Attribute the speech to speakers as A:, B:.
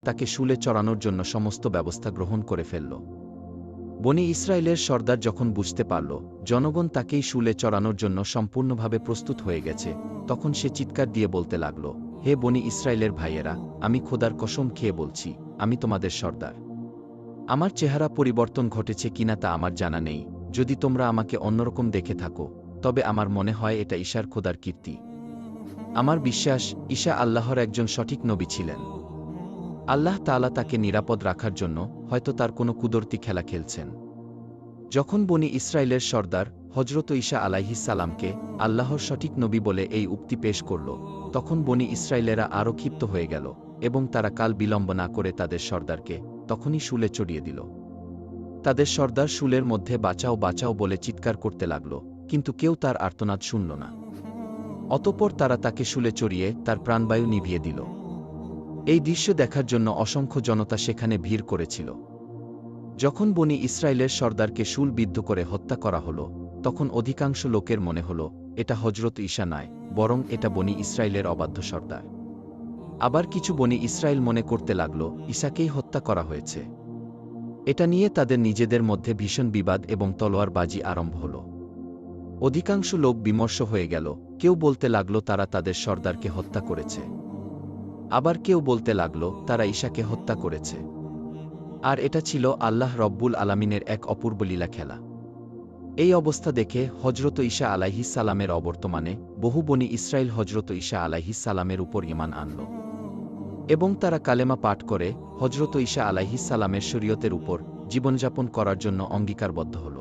A: তাকে শুলে চড়ানোর জন্য সমস্ত ব্যবস্থা গ্রহণ করে ফেলল। বনি ইসরায়েলের সর্দার যখন বুঝতে পারল জনগণ তাকেই শুলে চড়ানোর জন্য সম্পূর্ণভাবে প্রস্তুত হয়ে গেছে, তখন সে চিৎকার দিয়ে বলতে লাগল, হে বনি ইসরায়েলের ভাইয়েরা, আমি খোদার কসম খেয়ে বলছি, আমি তোমাদের সর্দার। আমার চেহারা পরিবর্তন ঘটেছে কিনা তা আমার জানা নেই, যদি তোমরা আমাকে অন্যরকম দেখে থাকো তবে আমার মনে হয় এটা ঈশার খোদার কীর্তি। আমার বিশ্বাস ঈশা আল্লাহর একজন সঠিক নবী ছিলেন। আল্লাহ তাআলা তাকে নিরাপদ রাখার জন্য হয়তো তার কোনো কুদরতি খেলা খেলছেন। যখন বনি ইসরায়েলের সর্দার হজরত ঈশা আলাইহিস সালামকে আল্লাহর সঠিক নবী বলে এই উক্তি পেশ করল, তখন বনি ইসরায়েলেরা আরও ক্ষিপ্ত হয়ে গেল এবং তারা কাল বিলম্ব না করে তাদের সর্দারকে তখনই শুলে চড়িয়ে দিল। তাদের সর্দার শুলের মধ্যে বাঁচাও বাঁচাও বলে চিৎকার করতে লাগল, কিন্তু কেউ তার আর্তনাদ শুনল না। অতঃপর তারা তাকে শুলে চড়িয়ে তার প্রাণবায়ু নিভিয়ে দিল। এই দৃশ্য দেখার জন্য অসংখ্য জনতা সেখানে ভিড় করেছিল। যখন বনি ইসরায়েলের সর্দারকে শুলবিদ্ধ করে হত্যা করা হলো, তখন অধিকাংশ লোকের মনে হল এটা হজরত ঈশা নয়, বরং এটা বনি ইসরায়েলের অবাধ্য সর্দার। আবার কিছু বনি ইসরায়েল মনে করতে লাগল ঈশাকেই হত্যা করা হয়েছে। এটা নিয়ে তাদের নিজেদের মধ্যে ভীষণ বিবাদ এবং তলোয়ারবাজি আরম্ভ হল। অধিকাংশ লোক বিমর্ষ হয়ে গেল, কেউ বলতে লাগল তারা তাদের সর্দারকে হত্যা করেছে, আবার কেউ বলতে লাগল তারা ঈশাকে হত্যা করেছে। আর এটা ছিল আল্লাহ রব্বুল আলামিনের এক অপূর্ব লীলা খেলা। এই অবস্থা দেখে হজরত ঈশা আলাইহিস সালামের অবর্তমানে বহু বনি ইসরায়েল হজরত ঈশা আলাইহিস সালামের উপর ঈমান আনল এবং তারা কালেমা পাঠ করে হজরত ঈশা আলাইহিস সালামের শরীয়তের উপর জীবনযাপন করার জন্য অঙ্গীকারবদ্ধ হল।